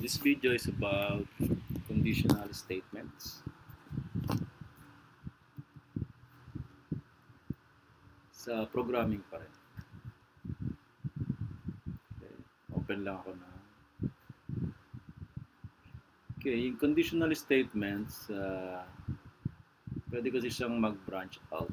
This video is about conditional statements. Sa programming pa rin. Okay. Open lang ako na. Okay, yung conditional statements, pwede kasi siyang mag-branch out.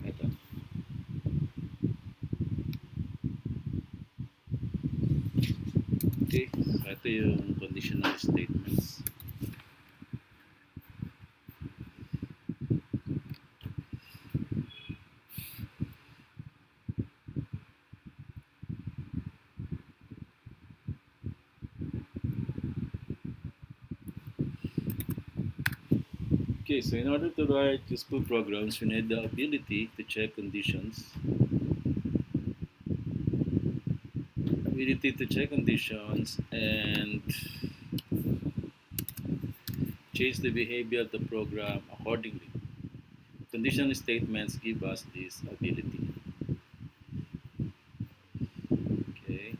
Ito. Okay, so ito yung conditional statements. Okay, so in order to write useful programs, we need the ability to check conditions. Ability to check conditions and change the behavior of the program accordingly. Conditional statements give us this ability. Okay.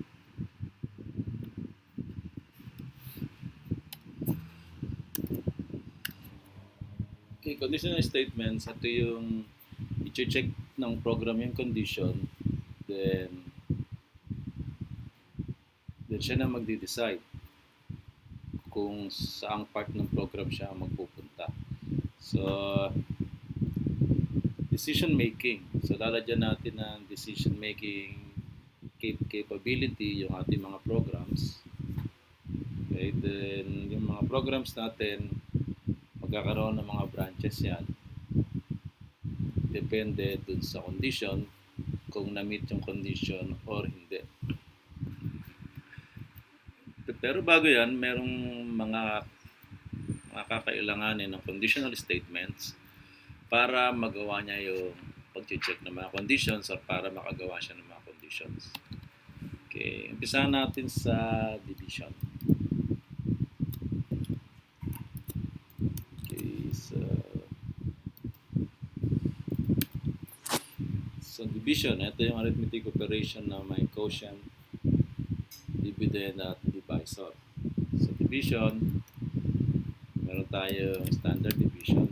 Okay, conditional statements, ito yung i-check ng program yung condition, then siya na magde-decide kung saang part ng program siya magpupunta. So, decision making. So, lalagyan natin ng decision making capability yung ating mga programs. Okay, then yung mga programs natin, magkakaroon ng mga branches yan. Depende dun sa condition, kung na-meet yung condition or hindi. Pero bago yan, merong mga kakailanganin ng conditional statements para magawa niya yung pag-check ng mga conditions or para makagawa siya ng mga conditions. Okay, umpisahan natin sa division. Okay, so division, ito yung arithmetic operation na may quotient, dividend at divisor. So division, meron tayong standard division,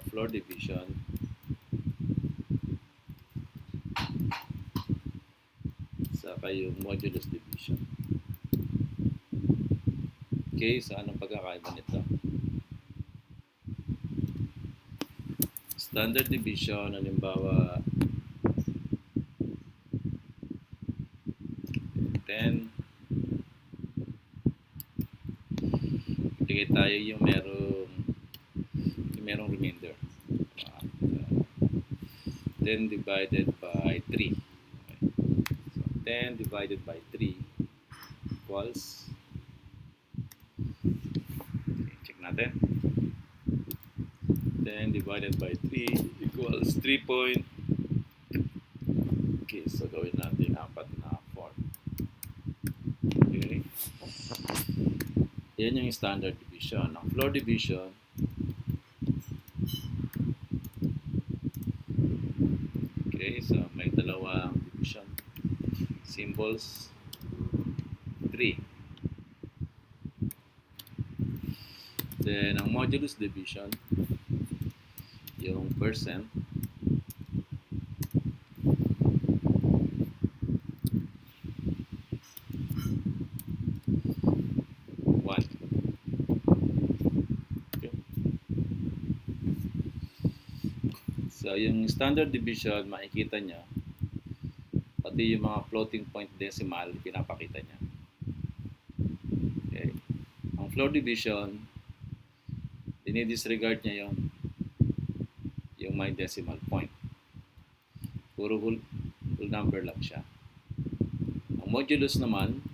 floor division, saka yung modulus division. Okay, so anong pagkakaiba nito? Standard division, halimbawa 10, bigay tayo yung merong remainder. 10 divided by 3. Okay. So 10 divided by 3 equals, okay, check natin. 10 divided by 3 equals 3 point. Okay, so gawin natin 4 na form. Okay. Yan yung standard division. Ang floor division, okay, so may dalawang division symbols, 3. Then ang modulus division, yung percent, so yung standard division, makikita niya pati yung mga floating point decimal, pinapakita niya. Okay. Ang floor division, dinidisregard niya yung may decimal point. Puro whole number lang siya. Ang modulus naman,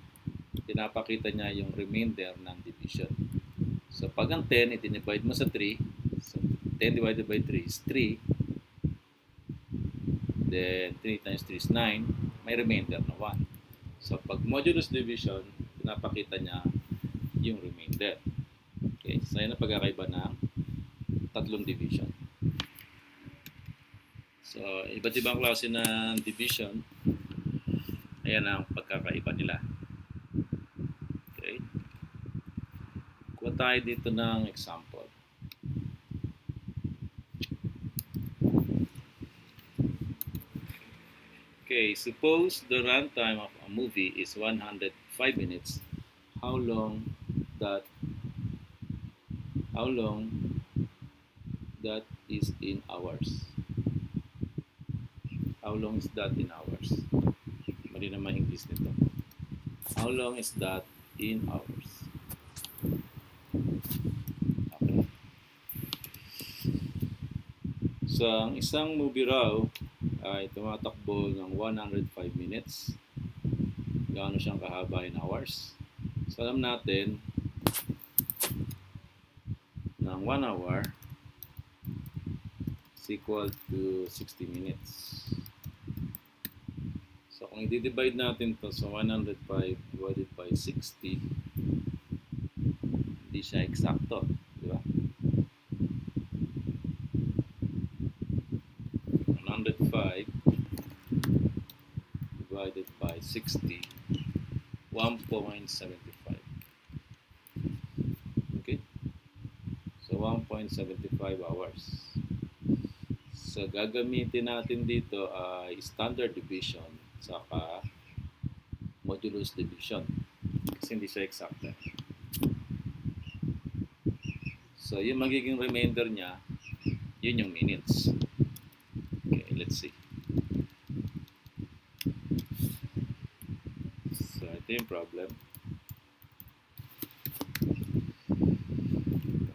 pinapakita niya yung remainder ng division. So pag ang 10, i-divide mo sa 3, so 10 divided by 3 is 3. Then 3 times 3 is 9, may remainder na 1. So pag modulus division, pinapakita niya yung remainder. Okay, so yun ang pagkakaiba ng tatlong division. So, iba't ibang klase ng division. Ayan ang pagkakaiba nila. Okay. Kuha tayo dito ng example. Okay, suppose the runtime of a movie is 105 minutes. How long that is in hours? How long is that in hours? Mali naman English nito. How long is that in hours? Okay. So, ang isang movie raw ay tumatakbo ng 105 minutes. Gaano siyang kahaba in hours? So, alam natin ng 1 hour is equal to 60 minutes. So, kung i-divide natin to sa 105 divided by 60, hindi siya eksakto. Di ba? 105 divided by 60, 1.75. Okay? So, 1.75 hours. So, gagamitin natin dito ay standard division saka modulus division. Kasi hindi siya eksakta. So, yung magiging remainder niya, yun yung minutes. Okay, let's see. So, ito yung problem.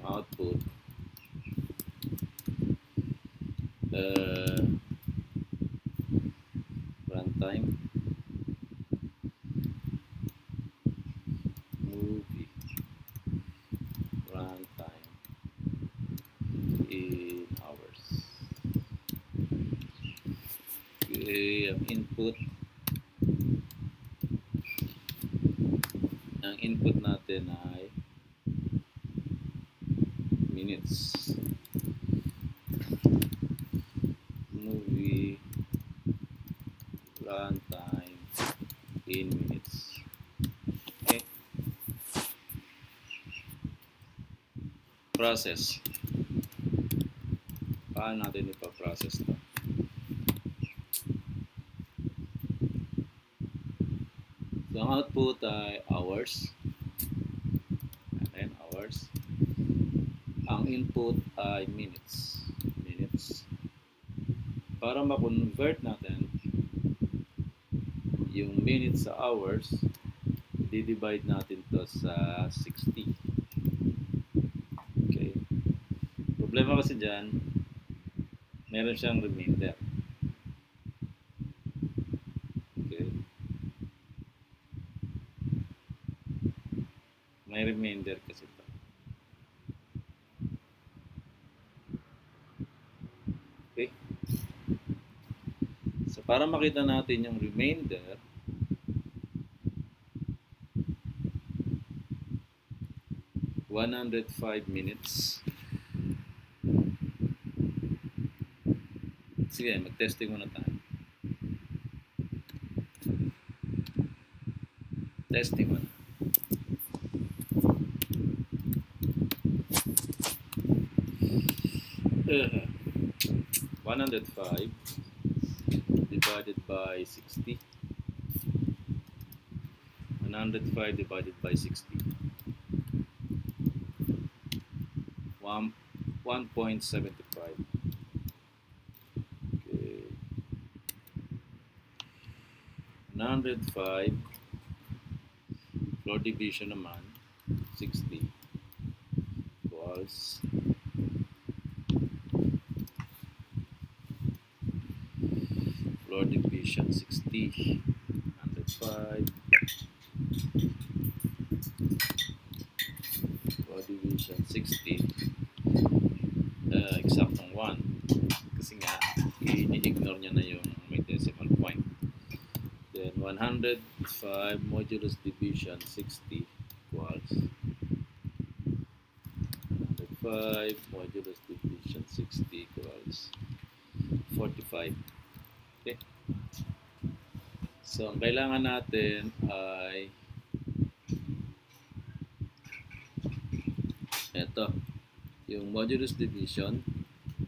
Output. Runtime. Movie. Runtime. In hours. Okay, ang input. Ang input natin ay minutes. Movie runtime in minutes. Okay. Process. Paano natin ipa-process ito? So, ang output ay hours. Ayan, hours. Ang input ay minutes. Para ma-convert natin yung minutes sa hours, di-divide natin to sa 60. Okay. Problema kasi dyan, meron siyang remainder. Okay. May remainder kasi ito. Okay. So, para makita natin yung remainder, (105 minutes). Sige, mag-testing muna tayo. Testing muna. Uh, 105 divided by 60. 105 divided by 60. 1.75. Okay. 105 floor division naman 60 equals floor division 60 105 floor division 60 eksaktong 1 kasi nga i-ignore niya na yung may decimal point. Then 105 modulus division 60 equals 105 105 modulus division 60 equals 45. Okay. So, ang kailangan natin ay ito, yung modulus division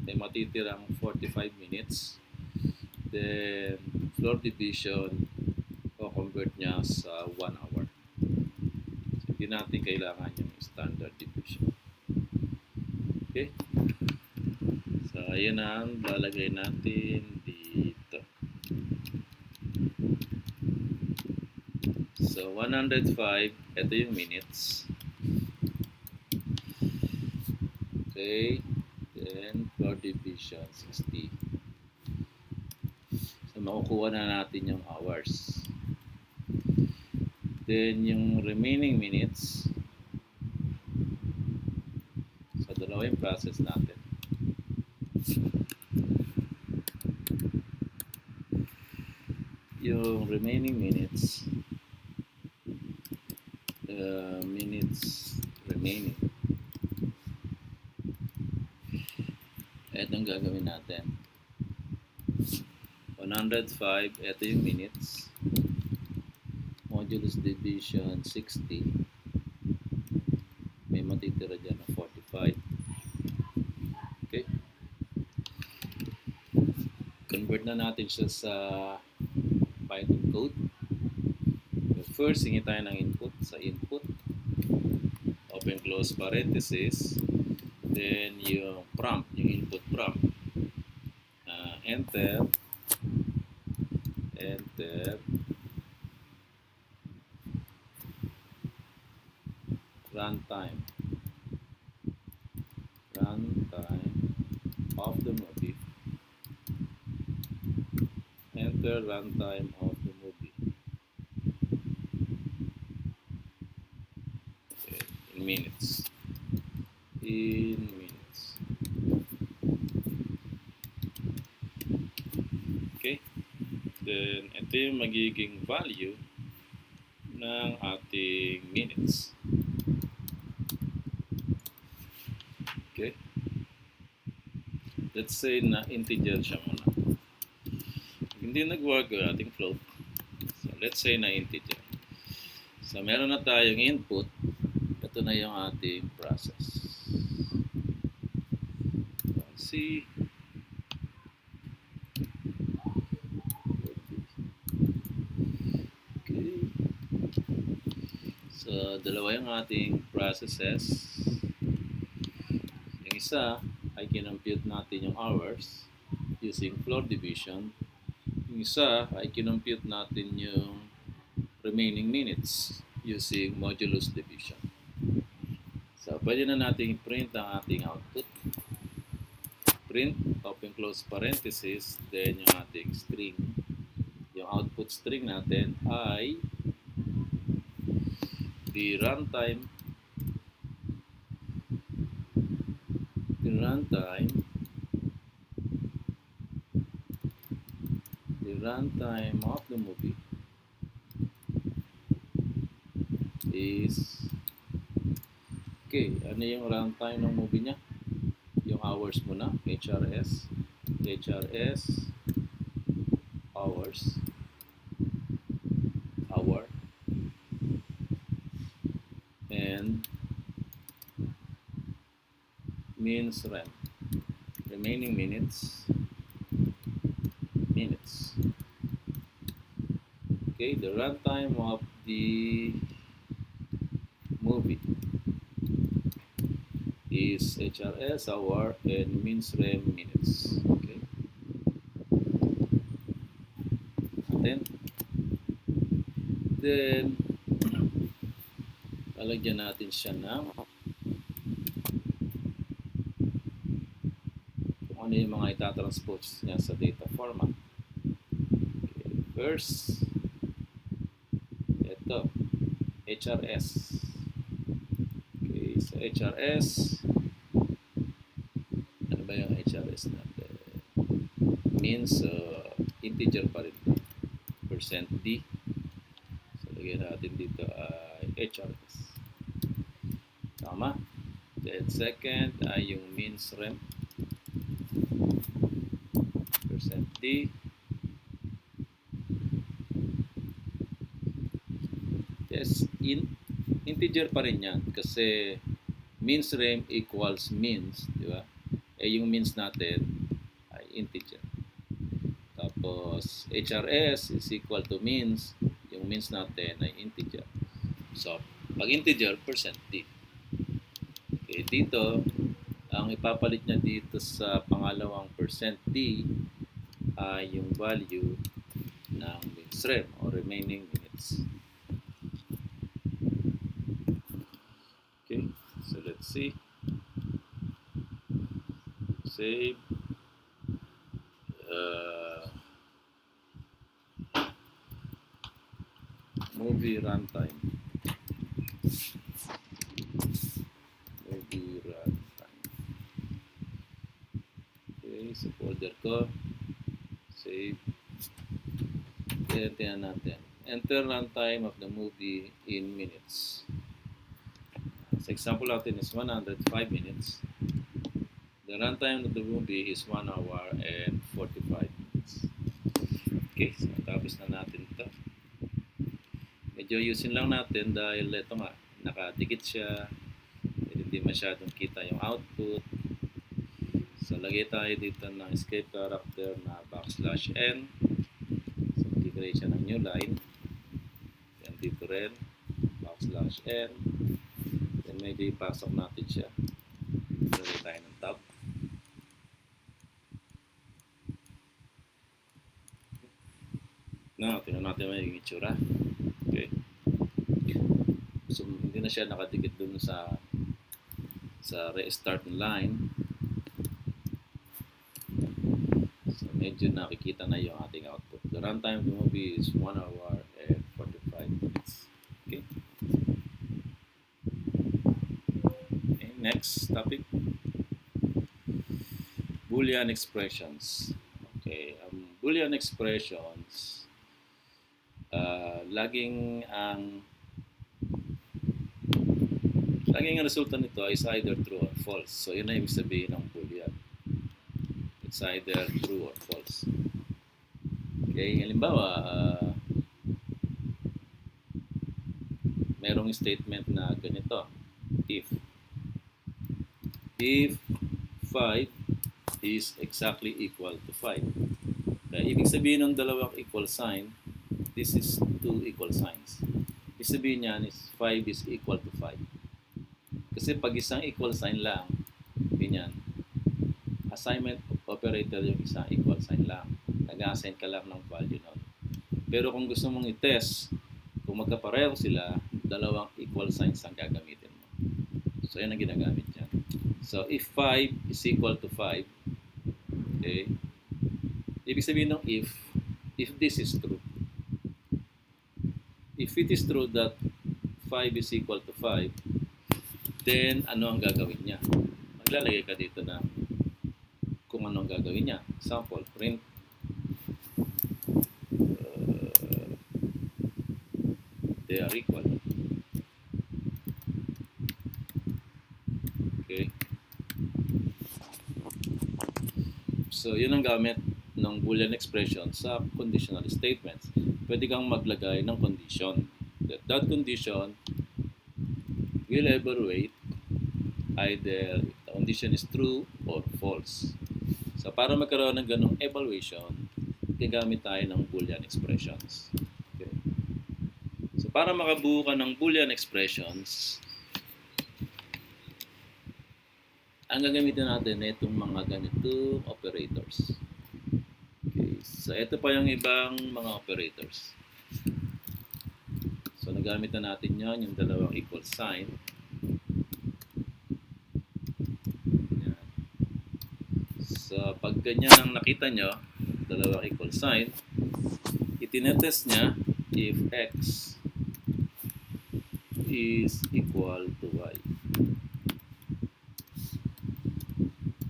ay matitirang 45 minutes. Then, floor division o convert niya sa 1 hour. So, hindi natin kailangan yung standard division. Okay? So, ayan ang lalagay natin dito. So, 105, ito yung minutes. Okay, then floor division 60. So makukuha na natin yung hours. Then yung remaining minutes, so dalawa yung process natin. Yung remaining minutes, minutes remaining. Ito ang gagawin natin. 105, ito yung minutes. Modulus division 60. May matitira dyan na 45. Okay. Convert na natin siya sa Python code. So first, hingi tayo ng input sa input. Open close parenthesis. Then yung prompt, yung input prompt. Enter. Enter. Runtime. Runtime of the movie. Enter runtime of the movie. Okay. In minutes. In minutes. Okay. Then, ito yung magiging value ng ating minutes. Okay. Let's say na integer siya muna. Hindi nag-work yung ating float. So, let's say na integer. So, meron na tayong input. Ito na yung ating process. See. Okay. So, dalawa yung ating processes. Yung isa ay kinompute natin yung hours using floor division. Yung isa ay kinompute natin yung remaining minutes using modulus division. So, pwede na natin i-print ang ating output. Print, open close parenthesis, then yung ating string. Yung output string natin ay the runtime of the movie is okay, ano yung runtime ng movie niya? Yung hours muna, HRS hours, hour, and means rem, remaining minutes. Okay, the runtime of the movie is HRS hour and means rem minutes. Okay. Then lalagyan natin siya ng kung ano yung mga itatranspose niya sa data format. Okay. First, ito, HRS. Okay, so HRS, ano ba yung HRS natin? Means integer pa rin. %D. So, lagyan natin dito ay HRS. Tama? Then second ay yung means rem percent %d. Yes, integer pa rin yan kasi means rem equals means, di ba? Yung means natin ay integer. Tapos HRS is equal to means, yung means natin ay integer. So, pag integer, %d. Okay, dito, ang ipapalit niya dito sa pangalawang %d ay yung value ng means rem o remaining minutes. Okay, so let's see. Save. Movie runtime. Movie runtime. Okay, sa folder ko. Save. Tingnan natin. Enter runtime of the movie in minutes. Sa example natin is 105 minutes. The runtime of the movie is 1 hour and 45 minutes. Okay, so tapos na natin ito. Medyo ayusin lang natin dahil ito nga, nakadikit siya. Hindi masyadong kita yung output. So lagay tayo dito ng escape character na \n. So mag-create siya ng new line. Then dito rin, \n. Then medyo ipasok natin siya. Lagay tayo ng tab. Now, tingnan natin yung itsura. Okay. So, hindi na siya nakadikit dun sa restart line. So, medyo nakikita na yung ating output. The runtime of the movie is 1 hour and 45 minutes. Okay. Okay, next topic. Boolean expressions. Okay, Boolean expressions laging ang resulta nito is either true or false. So, yun na ibig sabihin ng Boolean. It's either true or false. Okay, halimbawa, merong statement na ganito. If 5 is exactly equal to 5. Kaya, ibig sabihin ng dalawang equal sign, this is two equal signs. Ibig sabihin niyan is 5 is equal to 5. Kasi pag isang equal sign lang, ganyan, assignment operator yung isang equal sign lang. Nag-assign ka lang ng value nun. Pero kung gusto mong i-test, kung magkapareho sila, dalawang equal signs ang gagamitin mo. So, yan ang ginagamit dyan. So, if 5 is equal to 5, okay, ibig sabihin ng if this is true, if it is true that 5 is equal to 5, then ano ang gagawin niya? Maglalagay ka dito na kung ano ang gagawin niya. Example, print they are equal. Okay. So, yun ang gamit ng Boolean expression sa conditional statements. Pwede kang maglagay ng condition. That condition will evaluate either if the condition is true or false. So, para magkaroon ng ganong evaluation, gagamit tayo ng Boolean expressions. Okay. So, para makabuo ka ng Boolean expressions, ang gagamitin natin na itong mga ganitong operators. Okay. So, ito pa yung ibang mga operators. So, nagamit na natin yan, yung dalawang equal sign. Yan. So, pag ganyan ang nakita nyo, dalawang equal sign, itinetest niya if x is equal to y.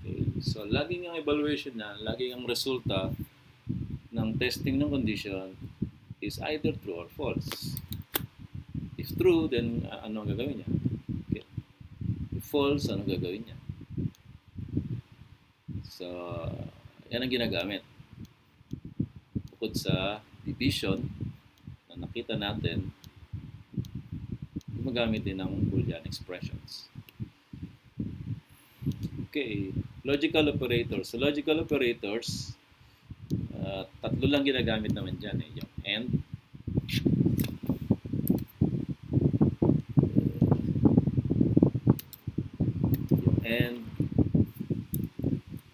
Okay. So, laging ang evaluation na, laging ang resulta ng testing ng condition is either true or false. If true, then ano ang gagawin niya? Okay. If false, ano gagawin niya? So, yan ang ginagamit. Bukod sa division na nakita natin, gumagamit din ng Boolean expressions. Okay, logical operators. So, logical operators, tatlo lang ginagamit naman dyan. Yung and,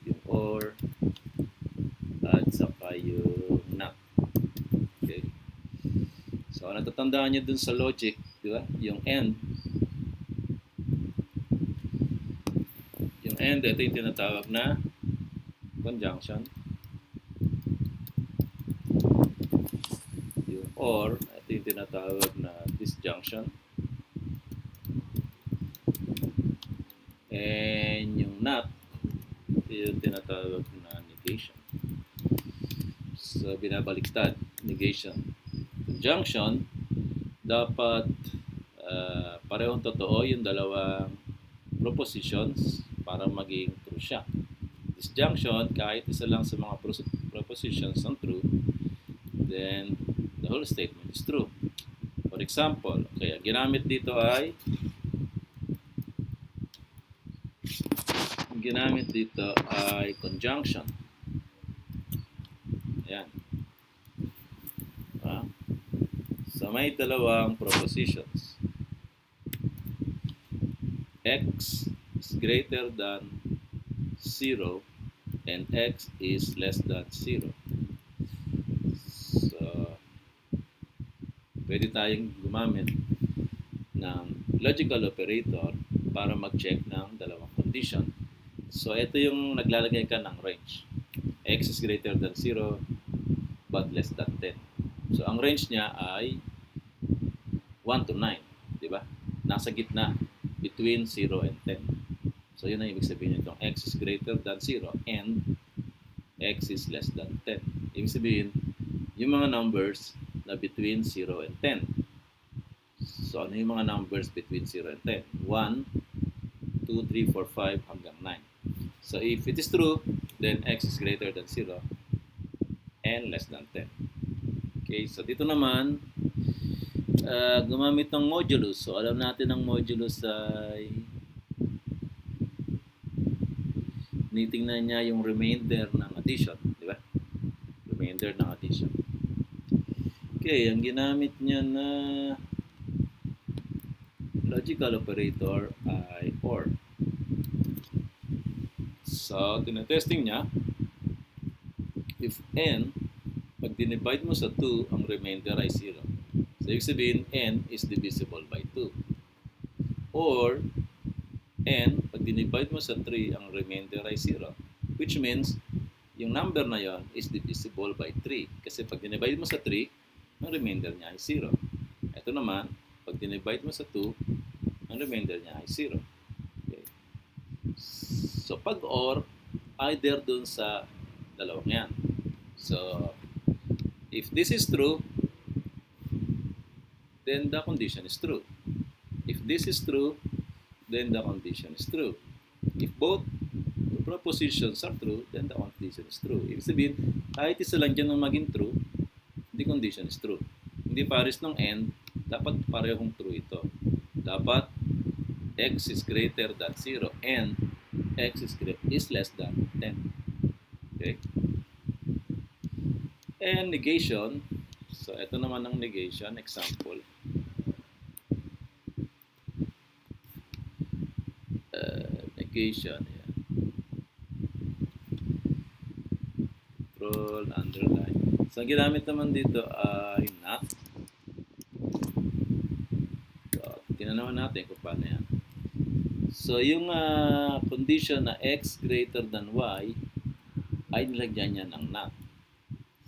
yung or, at saka yung not. Okay. So, natatandaan nyo dun sa logic, di ba? Yung and, ito yung tinatawag na conjunction. Yung or, ito yung tinatawag na disjunction. And yung not, ito yung tinatawag na negation. So, binabaliktad, negation. Conjunction, dapat parehong totoo yung dalawang propositions para maging true siya. Disjunction, kahit isa lang sa mga propositions ang true, then the whole statement is true. For example, okay, ginamit dito ay conjunction. Ayan. So may dalawang propositions. X is greater than 0 and x is less than 0. So, pwede tayong gumamit ng logical operator para mag-check ng dalawang condition. So, ito yung naglalagay ka ng range. X is greater than 0 but less than 10. So, ang range niya ay 1 to 9. Diba? Nasa gitna. Between 0 and 10. So, yun ang ibig sabihin nitong x is greater than 0 and x is less than 10. Ibig sabihin, yung mga numbers na between 0 and 10. So, ano yung mga numbers between 0 and 10? 1, 2, 3, 4, 5, hanggang 9. So, if it is true, then x is greater than 0 and less than 10. Okay, so dito naman, gumamit ng modulus. So, alam natin ang modulus ay tinitingnan niya yung remainder ng addition. Di ba? Remainder ng addition. Okay, ang ginamit niya na logical operator ay OR. So, tinetesting niya, if n, pag dinivide mo sa 2, ang remainder ay 0. So, ibig sabihin, n is divisible by 2. Or, n, pag dinivide mo sa 3, ang remainder ay 0. Which means, yung number na yon is divisible by 3. Kasi pag dinivide mo sa 3, ang remainder niya ay 0. Ito naman, pag dinivide mo sa 2, ang remainder niya ay 0. Okay. So, pag or, either dun sa dalawang yan. So, if this is true, then the condition is true. If this is true, then the condition is true. If both the propositions are true, then the condition is true. Ibig sabihin, kahit isa lang dyan ang maging true, the condition is true. Hindi pares ng n, dapat parehong true ito. Dapat x is greater than 0 and x is less than 10. Okay? And negation, so ito naman ang negation, example. Negation, yeah. Control, underline. So, ang ginamit naman dito ay not. So, tingnan naman natin kung paano yan. So, yung condition na x greater than y ay nilagyan niya ng not.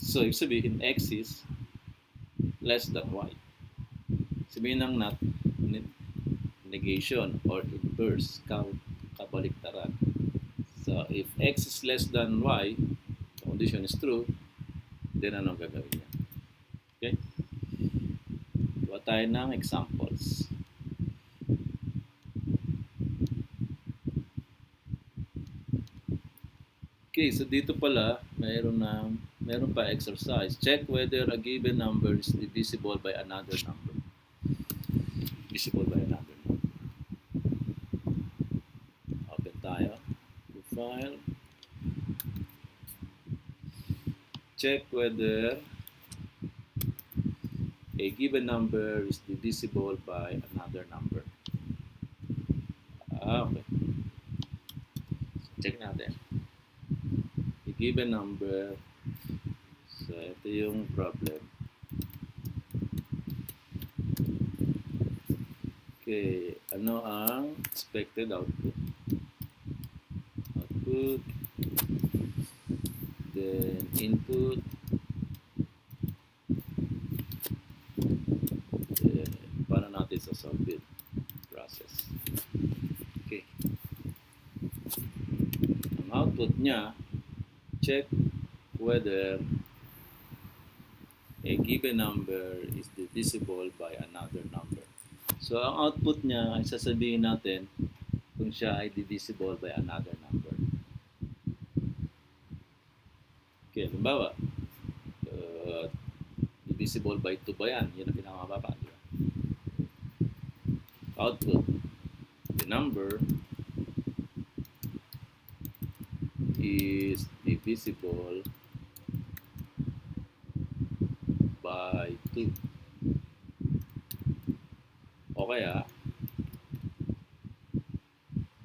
So, ibig sabihin, x is less than y. Sabihin ng not, negation or inverse, kabaliktaran. So, if x is less than y, the condition is true, then anong gagawin niya? Okay? Gawa tayo ng examples. Okay, so dito pala, meron pa exercise. Check whether a given number is divisible by another number. Divisible by another number. Open tayo. New file. Check whether a given number is divisible by another number. Okay. So, check natin. A given number. So, ito yung problem. Okay, ano ang expected output? Output, then input, then paano natin sasolve it? Process. Okay. Ang output niya, check whether a given number is divisible by another number. So, ang output niya ay sasabihin natin kung siya ay divisible by another number. Okay, halimbawa, divisible by 2 ba yan? Yan ang pinakamababa, di ba? Output, the number is divisible by 2. O kaya,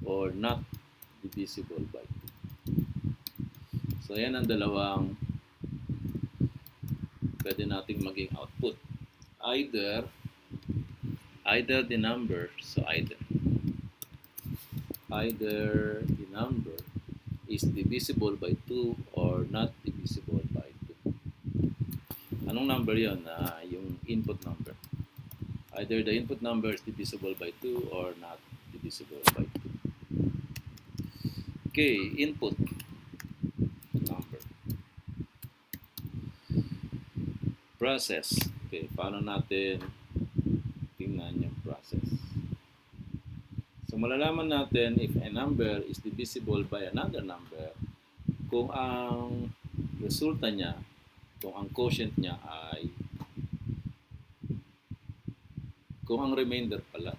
or not divisible by 2. So, yan ang dalawang pwede nating maging output. Either the number, so either the number is divisible by 2 or not divisible by 2. Anong number yon? Yung input number. Either the input number is divisible by 2 or not divisible by 2. Okay, input number. Process. Okay, paano natin tingnan yung process? So, malalaman natin if a number is divisible by another number kung ang resulta niya, kung ang quotient niya ay, kung ang remainder pala,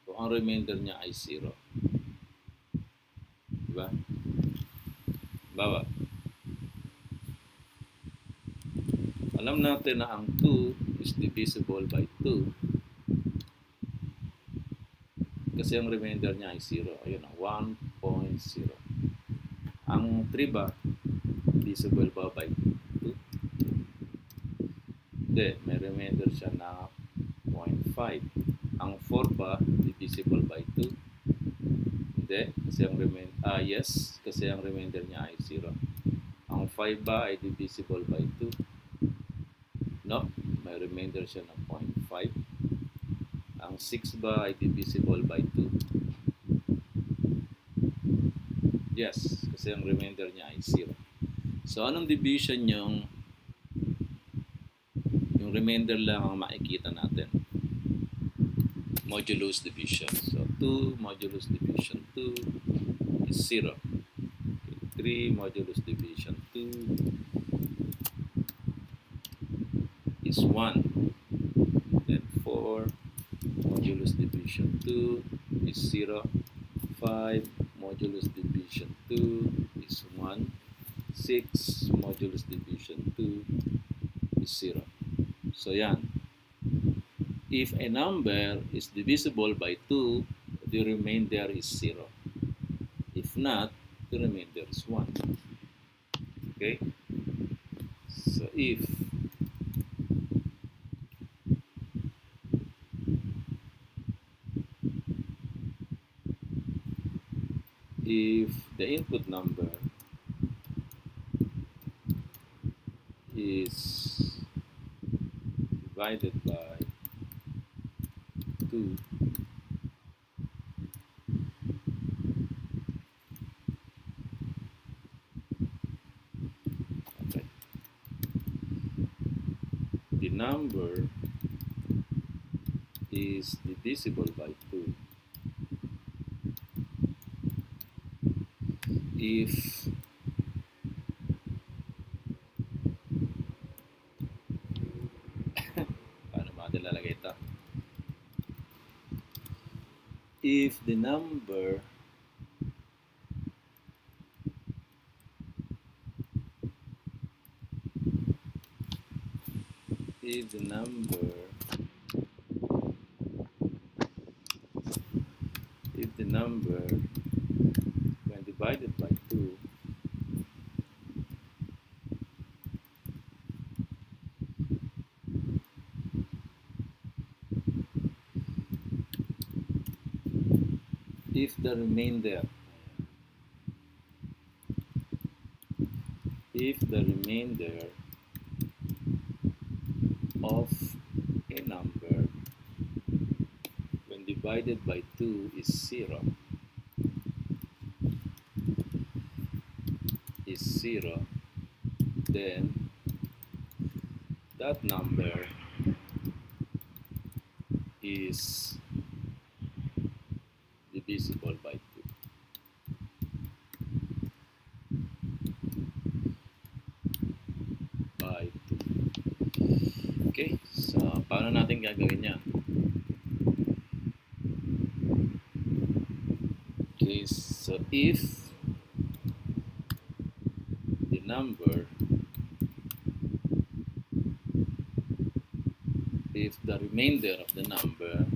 kung ang remainder niya ay 0. Diba? Bawa. Alam natin na ang 2 is divisible by 2 kasi ang remainder niya ay 0. Ayun, 1.0. Ang 3 ba, divisible ba by 2? Hindi, may remainder siya na 0.5. Ang 4 ba, divisible by 2? Hindi, kasi ang remainder, yes, kasi ang remainder niya ay 0. Ang 5 ba ay divisible by 2? No, may remainder siya na 0.5. Ang 6 ba ay divisible by 2? Yes, kasi ang remainder niya ay 0. So, anong division yung remainder lang ang makikita natin? Modulus division. So, 2 modulus division 2 is 0. Okay, 3 modulus division 2 is 1. Then 4 modulus division 2 is 0. 5 modulus division 2 is 1. 6 modulus division 2 is 0. So yan. If a number is divisible by 2, the remainder is 0. If not, the remainder is 1. Okay? So if the input number is divided by 2, okay, the number is divisible by 2 if if the number if the number when divided by 2 if the remainder of a number when divided by 2 is 0, then that number is divisible by 2. Okay, so paano natin gagawin yan? Okay, so if the remainder of the number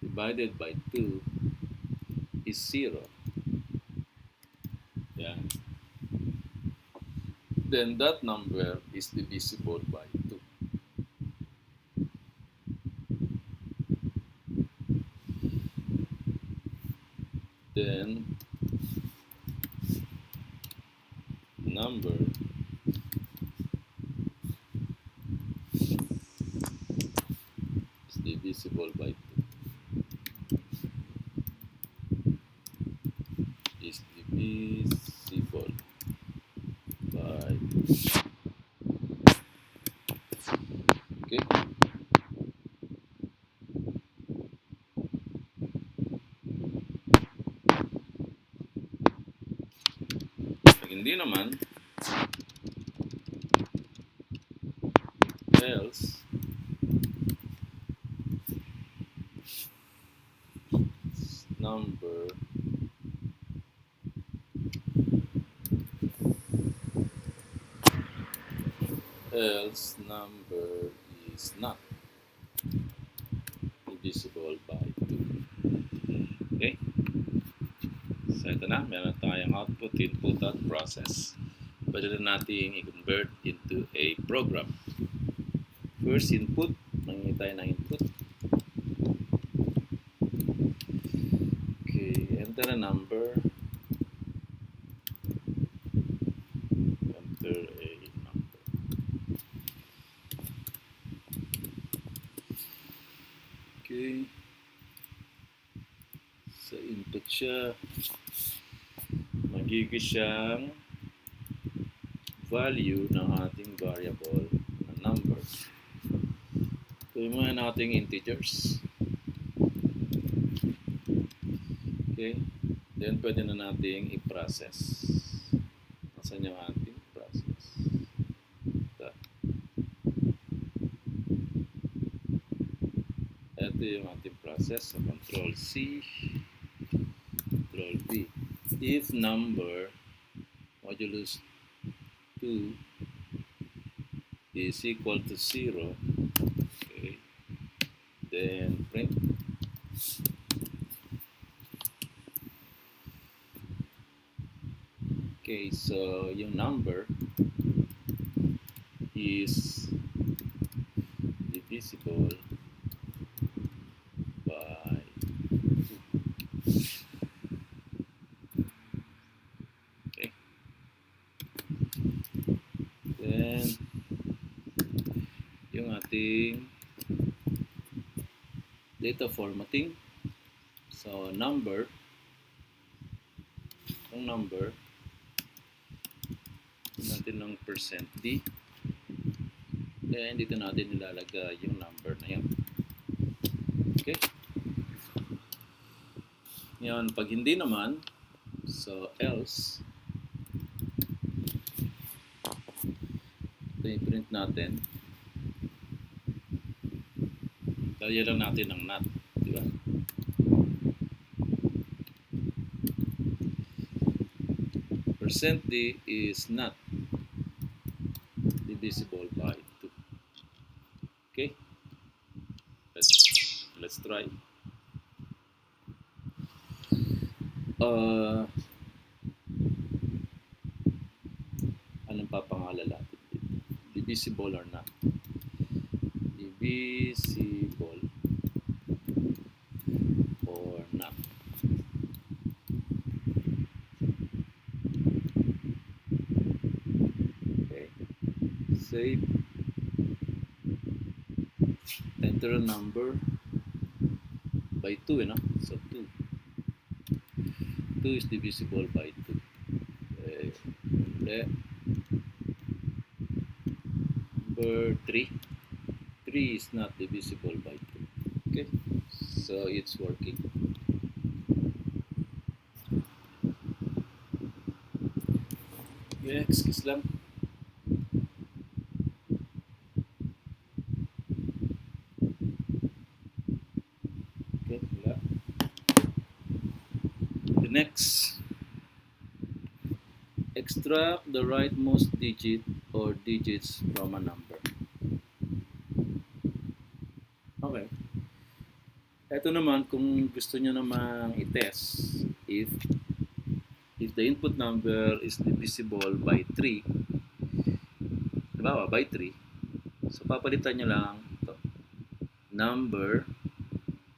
divided by 2 is 0, yeah, then that number is divisible by 2. Then number is divisible by 2. Okay. Pag hindi naman, else number is not divisible by 2. Okay? So ito na, meron tayong output, input, at process. Pwede na natin i-convert into a program. First input, mangingi tayo ng input. Okay, enter a number. Okay. Sa input siya, magiging siyang value ng ating variable na number. Tuloy muna nating integers. Okay. Then pwede na nating i-process. Nasaan yung ating process? Ito yung ating process. So, Control C, Control V. If number modulus 2 is equal to 0, okay, then print. Okay, so yung number is divisible by 2. Okay. Then yung ating data formatting. So number, yung number natin ng %d, then dito natin nilalagay yung number na yan. Okay? Ngayon, pag hindi naman, so else, ito i-print natin. Lagyan lang natin ng not, di ba? percent %d is not divisible by 2. Okay, let's try. Anong papangalanan natin dito? Divisible or not? Divisible or not? Okay, save. Enter a number by 2, you know? So 2. 2 is divisible by 2. Okay. Number 3. 3 is not divisible by 2. Okay, so it's working. Yeah, excuse lang. Okay, wala. The next, extract the rightmost digit or digits from a number. Okay. Ito naman, kung gusto nyo namang i-test if the input number is divisible by 3, diba, by 3, so papalitan nyo lang ito, number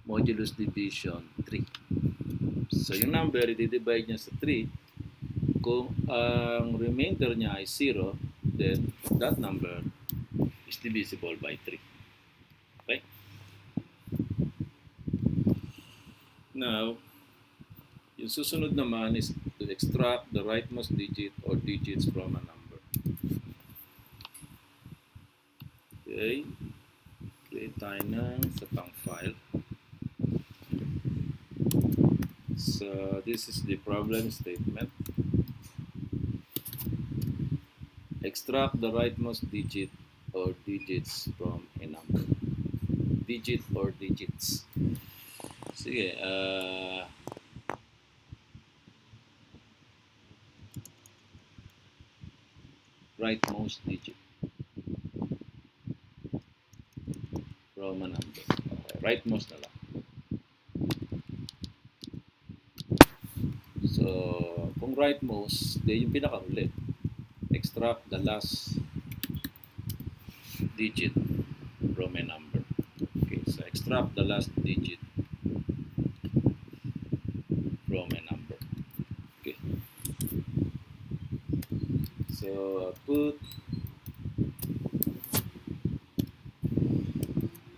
modulus division 3. So yung number, i-divide nyo sa 3. Kung ang remainder niya ay 0, then that number is divisible by 3. Okay? Now, yung susunod naman is to extract the rightmost digit or digits from a number. Okay. Create tayo ng sa pang file. So, this is the problem statement. Extract the rightmost digit or digits from a number. Digit or digits. Sige, rightmost digit from a number. Okay, rightmost na lang. So, kung rightmost, then yung pinakahuli. Extract the last digit from a number. Okay, so extract the last digit from a number. Okay. So, put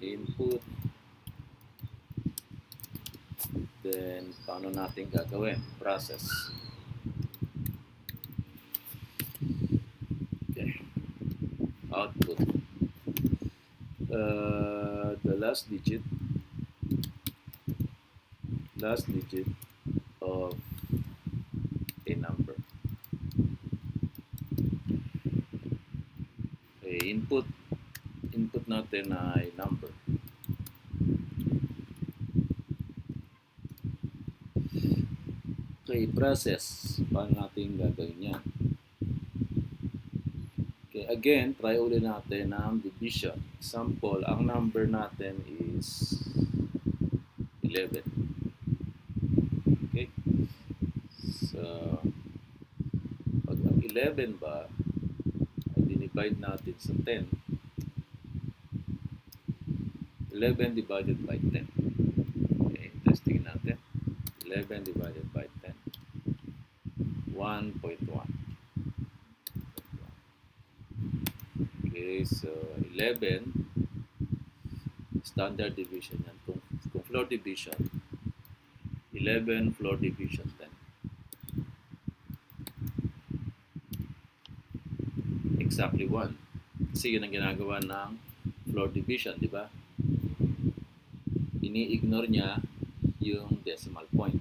input, then paano natin gagawin? Process. Okay. Output. The last digit of a number. Okay, input natin ay number. Okay, process. Paano natin gagawin yan? Okay, again, try ulit natin ang division. Example, ang number natin is 11. Okay? So, pag ang 11 ba, ay dinivide natin sa 10. 11 divided by 10. Okay, testing natin. 11 divided by 10. 1.1. Okay, so 11, standard division yan. Kung floor division, 11 floor division 10. Exactly 1. Kasi yun ang ginagawa ng floor division, di ba? Ini-ignore niya yung decimal point.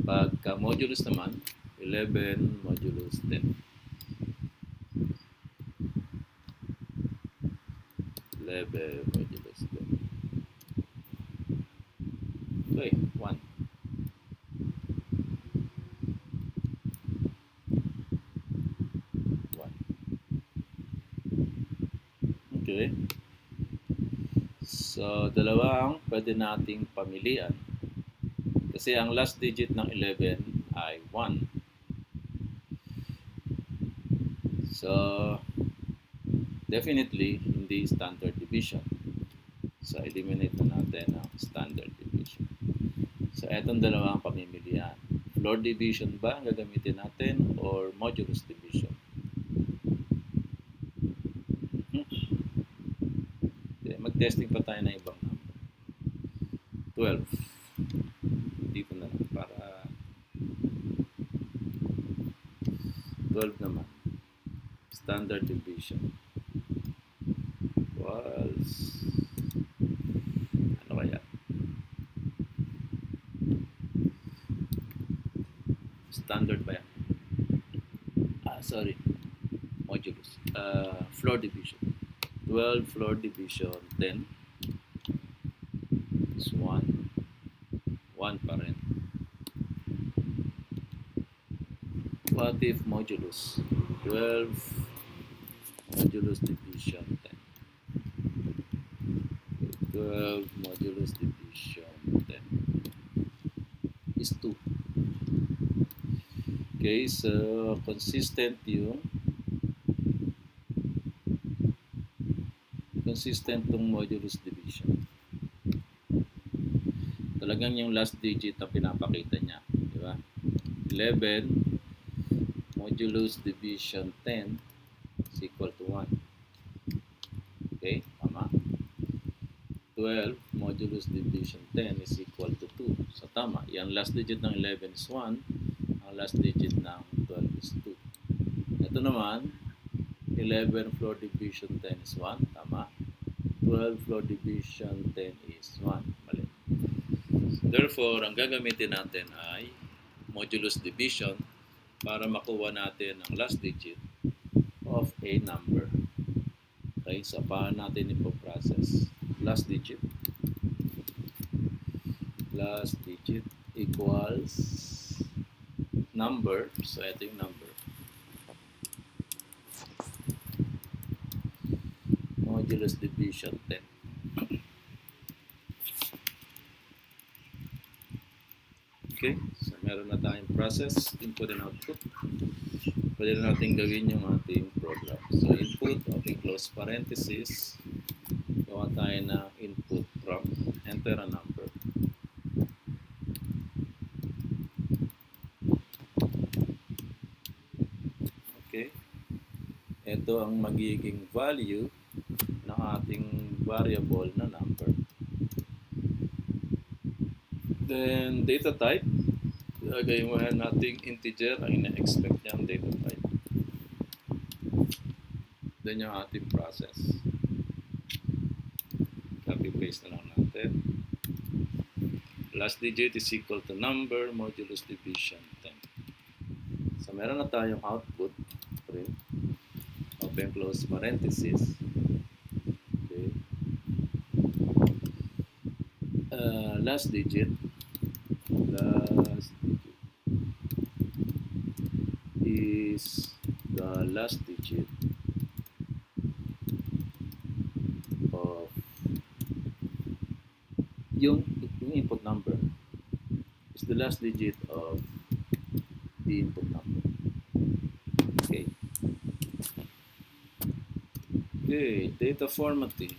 Pagka modulus naman, 11 modulus 10. 11 modulus 10. Okay, 1. Okay. So, dalawa ang pwede nating pamilian. Kasi ang last digit ng 11 ay 1. So, definitely, hindi standard division. So, eliminate na natin ang standard division. So, etong dalawa ang pamimilian. Floor division ba ang gagamitin natin or modulus division? Okay, mag-testing pa tayo ng ibang number. 12. Dito na lang para 12 naman. Standard division was ano kaya? Standard ba yan? Sorry. Modulus. Floor division. 12 floor division 10 is 1. 1 pa rin. What if modulus? 12 modulus division 10. 12 modulus division 10 is 2. Okay, so consistent tong modulus division. Talagang yung last digit na pinapakita niya, di ba? 11 modulus division 10 is equal to 1. Okay, tama. 12 modulus division 10 is equal to 2. So tama, yung last digit ng 11 is 1, ang last digit ng 12 is 2. Ito naman, 11 floor division 10 is 1, tama. 12 floor division 10 is 1, mali. Therefore, ang gagamitin natin ay modulus division para makuha natin ang last digit of a number. Okay, so paano natin ipo-process? Last digit equals number. So, ito yung number. Modulus division 10. Okay, so meron na tayong process, input and output. Pwede na natin gawin yung ating program. So, input, okay, close parenthesis. Gawa tayo na input from enter a number. Okay. Ito ang magiging value ng ating variable na number. Then, data type. Ilagay mo yan nating integer ang ina-expect niyang data type. Then, yung ating process. Copy-paste na lang natin. Last digit is equal to number modulus division 10. So, meron na tayong output. Print. Open close parenthesis. Okay. Last digit is the last digit of yung input number is the last digit of the input number. Okay. Okay, data formatting.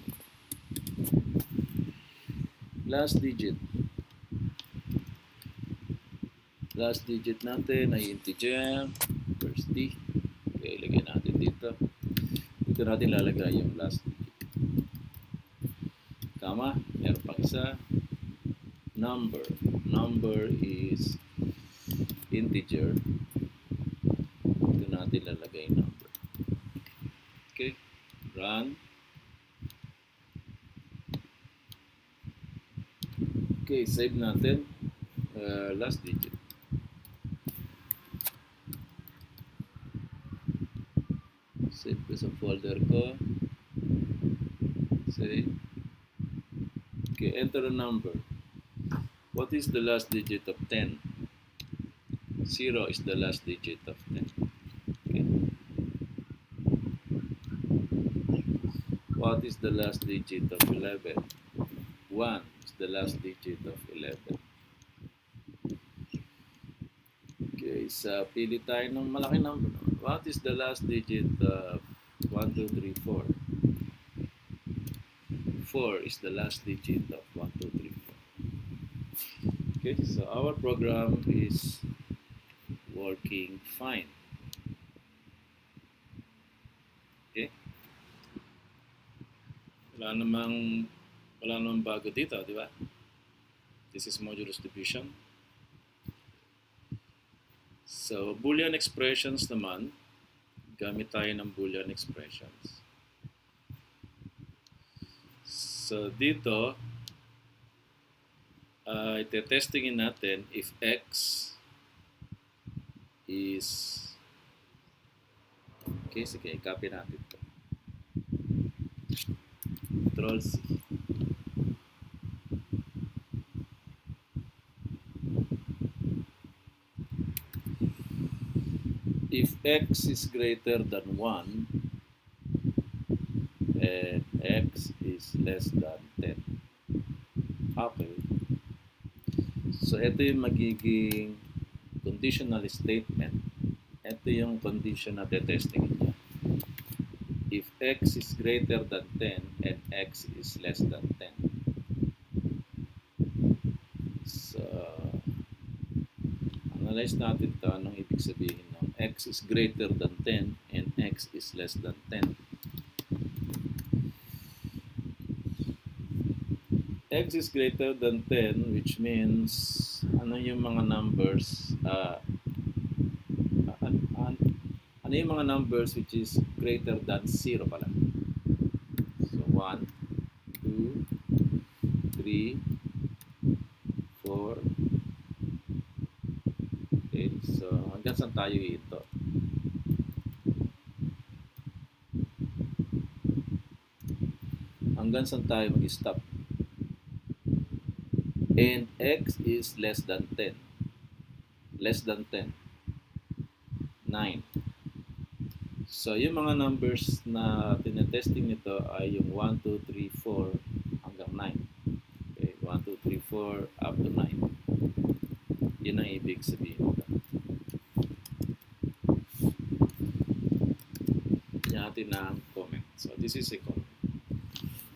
Last digit natin ay integer, first D. Okay, ilagay natin dito. Dito natin lalagay yung last digit. Kama, meron pang isa. Number is integer. Dito natin lalagay number. Okay, run. Okay, save natin. Last digit. Save ko sa folder ko. Save. Okay, enter a number. What is the last digit of 10? 0 is the last digit of 10. Okay. what is the last digit of 11? 1 is the last digit of 11. Okay, sa pili tayo ng malaki number. What is the last digit of 1, 2, 3, 4? 4 is the last digit of 1, 2, 3, 4. Okay, so our program is working fine. Okay? Wala namang bago dito, di ba? This is modulus division. So, Boolean expressions naman, gamit tayo ng Boolean expressions. So, dito, ite-testingin natin if x is... Okay, sige, i-copy natin ito. Control-C. If x is greater than 1 and x is less than 10. Okay. So, ito yung magiging conditional statement. Ito yung condition na testing niya. If x is greater than 10 and x is less than 10. So, analyze natin ito. Anong ibig sabihin ng x is greater than 10 and x is less than 10. X is greater than 10, which means ano yung mga numbers ano yung mga numbers which is greater than 0 pala. So 1, 2, 3, 4. Okay, so hanggang saan tayo ito? Hanggang saan tayo mag-stop? And x is less than 10. Less than 10. 9. So, yung mga numbers na tinetesting nito ay yung 1, 2, 3, 4 hanggang 9. Okay, 1, 2, 3, 4 up to 9. Yun ang ibig sabihin nito. Yan natin ang comment. So, this is a comment.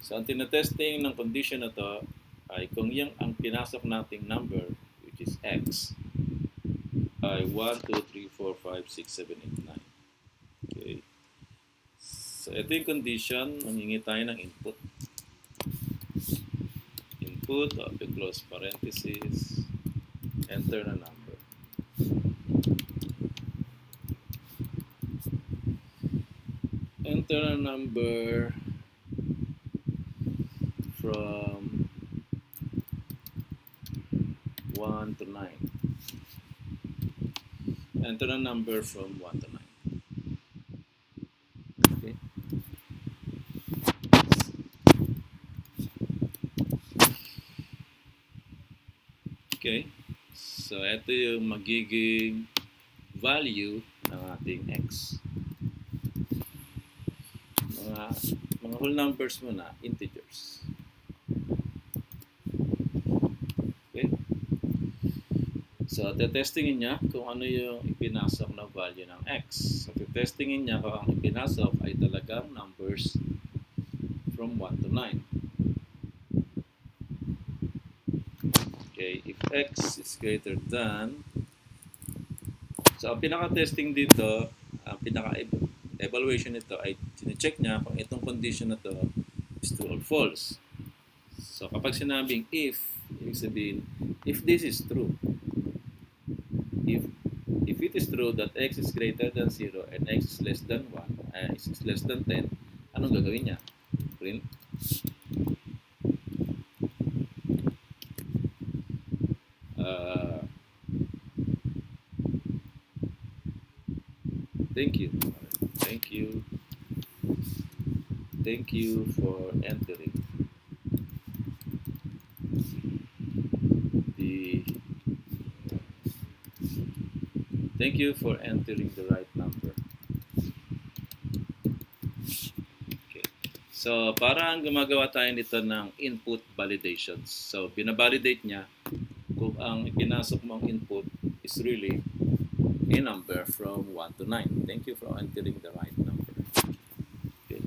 So, ang tinetesting ng condition na to ay kung yung ang pinasok nating number, which is x, ay 1, 2, 3, 4, 5, 6, 7, 8, 9. Okay. So, ito yung condition. Mangingi tayo ng input. Input, open close parenthesis, enter na number. Enter na number from 1 to 9. Enter a number from 1 to 9. Okay. Okay. So, ito yung magiging value ng ating x. Mga whole numbers muna, integers. Okay. So, testingin niya kung ano yung ipinasok na value ng x. So, testingin niya kung ang ipinasok ay talagang numbers from 1 to 9. Okay, if x is greater than... So, ang pinaka-testing dito, ang pinaka-evaluation nito ay sine-check niya kung itong condition na to is true or false. So, kapag sinabing if, ibig sabihin, if this is true, if it is true that x is greater than 0 and x is less than 1, x is less than 10, anong gagawin niya? Print. Thank you. Thank you for entering Thank you for entering the right number. Okay. So, parang gumagawa tayo nito ng input validations. So, binavalidate niya kung ang ipinasok mong input is really a number from 1 to 9. Thank you for entering the right number. Okay.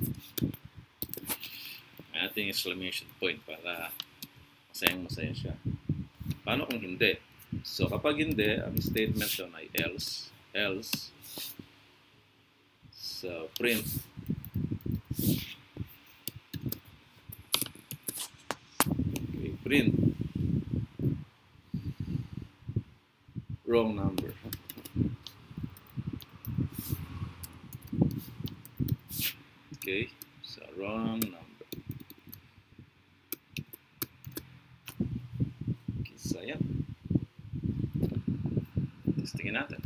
Ating exclamation point para masayang-masaya siya. Paano kung hindi? So, kapag hindi, ang statement doon ay else. So, print. Okay, print. Wrong number. Okay, so wrong number. Okay, so yan. Testingin natin.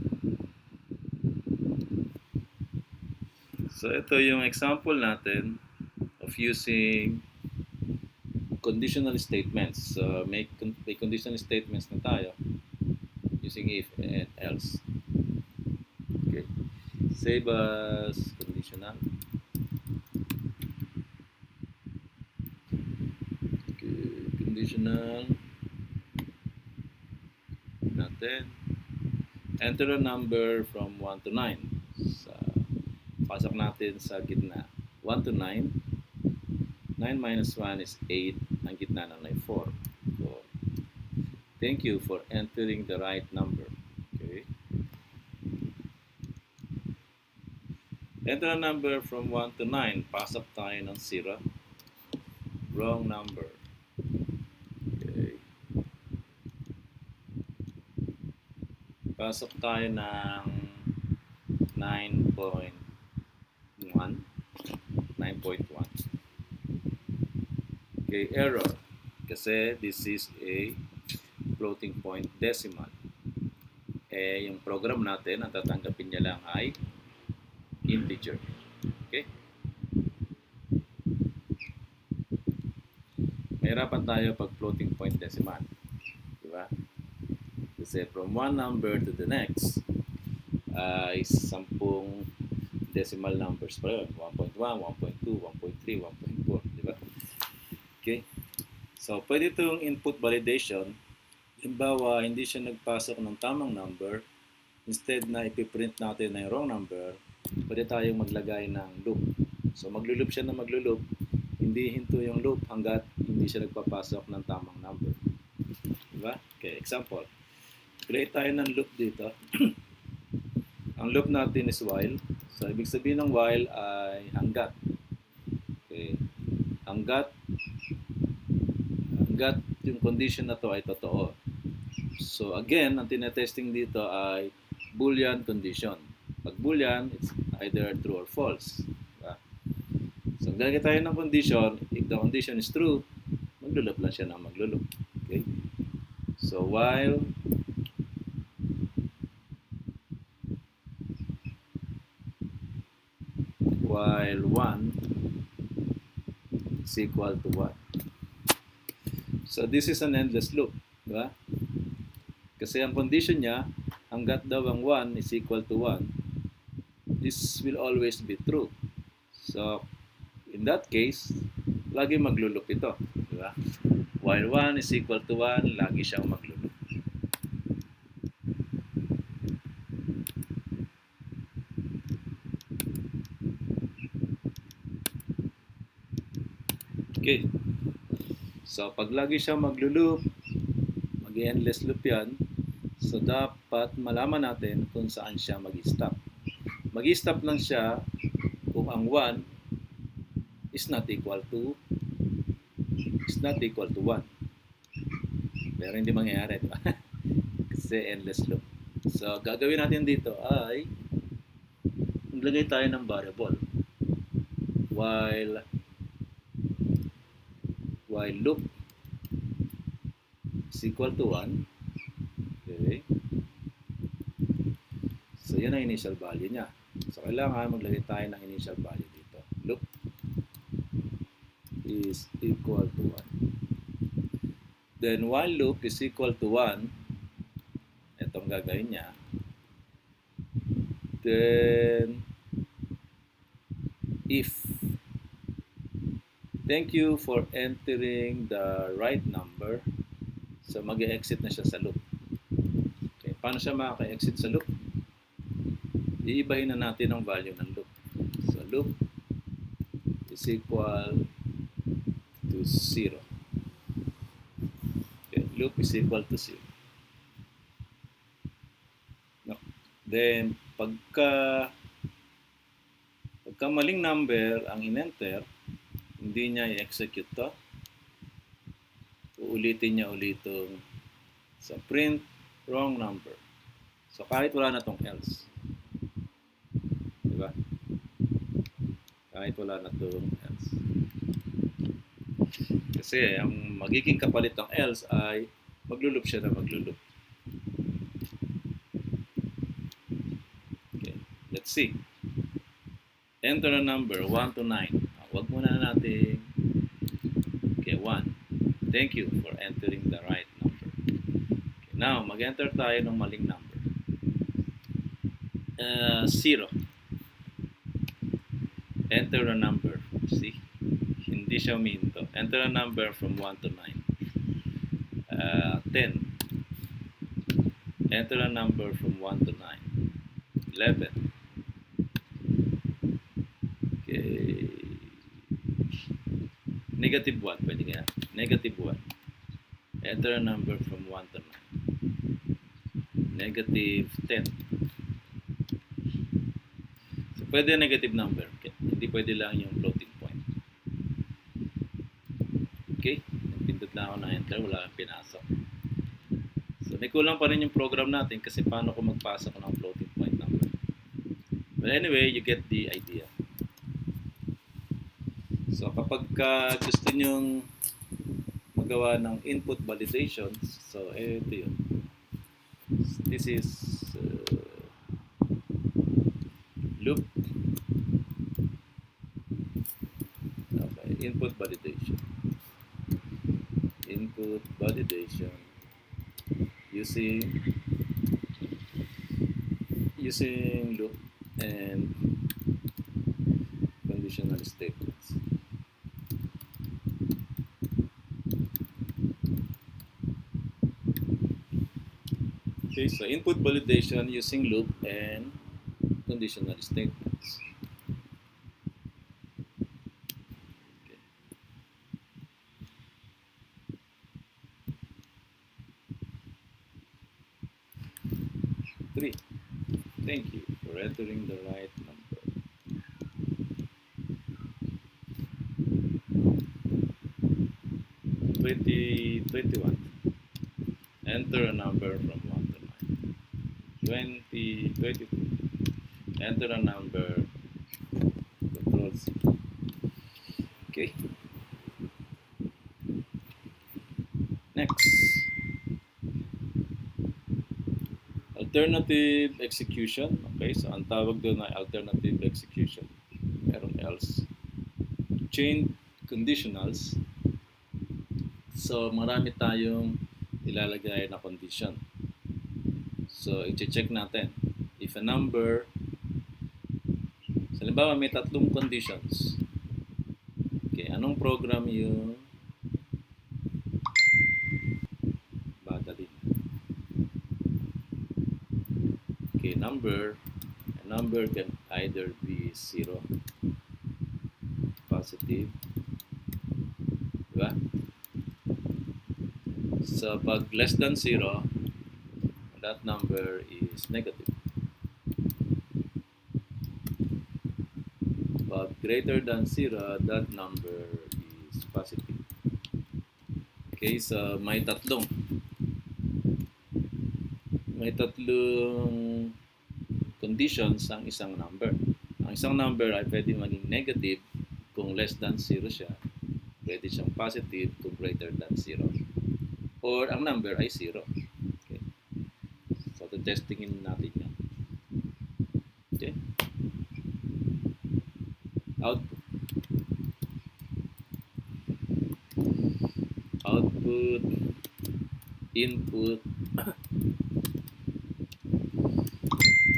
So, ito yung example natin of using conditional statements. So, may conditional statements na tayo using if and else. Okay. Save as conditional. Okay. Conditional. Natin. Enter a number from 1 to 9. So, pasok natin sa gitna. 1 to 9. 9 minus 1 is 8. Ang gitna nun ay 4. So, thank you for entering the right number. Okay. Enter a number from 1 to 9. Pasok tayo ng 0. Wrong number. Okay. Pasok tayo ng 9.1. 9.1. Okay, error. Kasi this is a floating point decimal. Eh, yung program natin, ang tatanggapin niya lang ay integer. Okay? Mahirapan tayo pag floating point decimal. Diba? Kasi from one number to the next, ay 10 decimal numbers pa yun. 1.1, 1.2, 1.3, 1.4. Diba? Okay? So, pwede itong input validation. Halimbawa, hindi siya nagpasok ng tamang number. Instead na ipiprint natin na yung wrong number, pwede tayong maglagay ng loop. So, magluloop siya na magluloop. Hindi hinto yung loop hanggat hindi siya nagpapasok ng tamang number. Diba? Okay, example. Create tayo ng loop dito. Ang loop natin is while. So, ibig sabihin ng while ay hanggat. Okay. Hanggat yung condition na to ay totoo. So, again, ang tinetesting dito ay Boolean condition. Pag Boolean, it's either true or false. Diba? So, gagawin tayo ng condition. If the condition is true, maglulup lang siya ng maglulup. Okay? So, while 1 is equal to 1. So, this is an endless loop. Diba? Kasi ang condition niya, hanggat daw ang 1 is equal to 1, this will always be true. So, in that case, lagi maglulup ito. Diba? While 1 is equal to 1, lagi siyang maglulup. Okay. So, pag lagi siya maglulup, mag-endless loop yan. So, dapat malaman natin kung saan siya mag-stop. Mag-stop lang siya kung ang 1 is not equal to 1. Pero hindi mangyayari, diba? Kasi endless loop. So, gagawin natin dito ay maglagay tayo ng variable. While loop is equal to 1. Okay. So, yan ang initial value niya. So, kailangan maglagay tayo ng initial value dito. Loop is equal to 1. Then, while loop is equal to 1, itong gagawin niya. Then, if Thank you for entering the right number. So mag-exit na siya sa loop. Okay, paano siya makaka-exit sa loop? Iibahin na natin ang value ng loop. So loop is equal to 0. Okay, loop is equal to 0. No. Then pagka maling number ang in-enter, hindi niya i-execute to. Uulitin niya ulitong sa print wrong number. So kahit wala na tong else. Diba? Kahit wala na tong else. Kasi ang magiging kapalit ng else ay maglulup siya na maglulup. Okay, let's see. Enter a number 1 to 9. Wag muna natin. Okay, 1. Thank you for entering the right number. Okay, now, mag-enter tayo ng maling number. 0. Enter a number. See? Hindi siya uminto. Enter a number from 1 to 9. 10. Enter a number from 1 to 9. 11. Okay. Negative 1. Pwede kaya? Negative 1. Enter a number from 1 to 9. Negative 10. So, pwede negative number. Okay. Hindi pwede lang yung floating point. Okay. Nagpindot lang ako na enter. Wala kang pinasok. So, may kulang pa rin yung program natin kasi paano ko magpasok ng floating point number. But anyway, you get the idea. So, kapag gusto nyong magawa ng input validation, so, ito yun. This is loop. Okay, input validation. Input validation using loop and conditional statements. Okay, so input validation using loop and conditional statements. Okay. 3. Thank you for entering the right number. 21. Enter a number from 1 to 9. 22. Enter a number. Control C. Okay. Next. Alternative execution. Okay, so ang tawag doon ay alternative execution. Merong else. Chain conditionals. So marami tayong ilalagay na condition. So i-check natin. If a number, halimbawa may 3 conditions. Okay, anong program yung badalin? Okay, a number can either be 0, positive, diba? So pag less than 0, that number is negative. But greater than 0, that number is positive. Okay, so may tatlong conditions ang isang number. Ang isang number ay pwede maging negative kung less than 0 siya. Pwede siyang positive kung greater than 0. Or ang number ay 0. Okay. So, testingin natin yan. Okay. Output, input,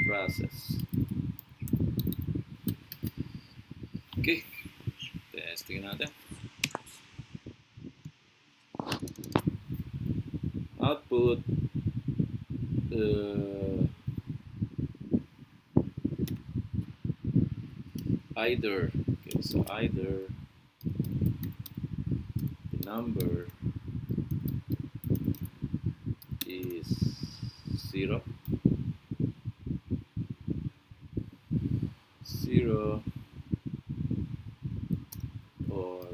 process. Okay. Testingin natin. input either, okay, so either the number is 0, 0 or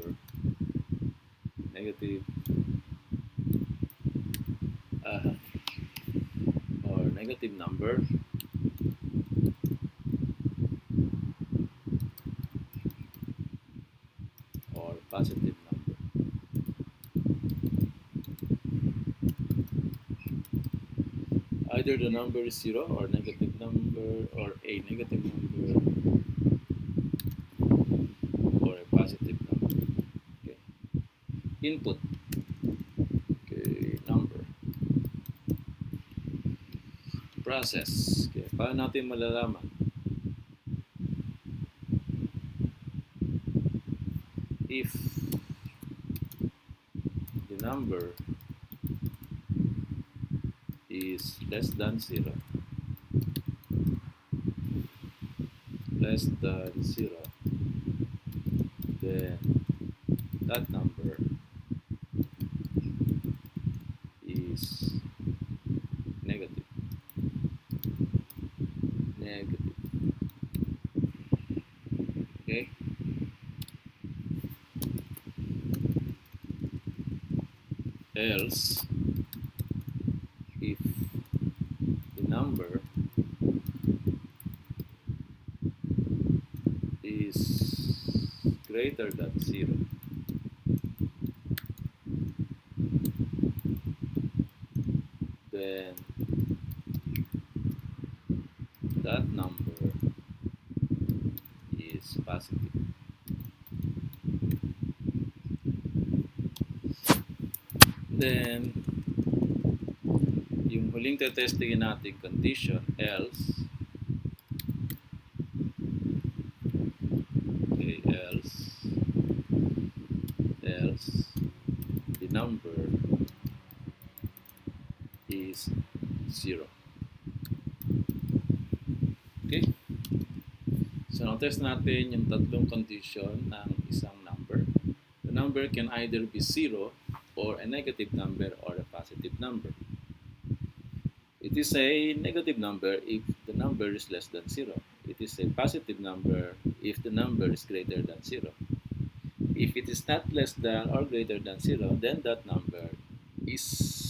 negative uh, or negative number or positive number. Either the number is 0 or negative number or a negative number or a positive number. Okay. Input. Okay, number. Process. Okay, paano natin malalaman? If the number is less than 0, then that number is negative. Negative. Okay? Else, if the number is greater than 0, then that number is positive. Then, yung huling testingin natin condition, else, okay, else, the number is 0. Okay? So, na-test natin yung tatlong condition ng isang number. The number can either be 0 or a negative number or a positive number. It is a negative number if the number is less than 0. It is a positive number if the number is greater than 0. If it is not less than or greater than 0, then that number is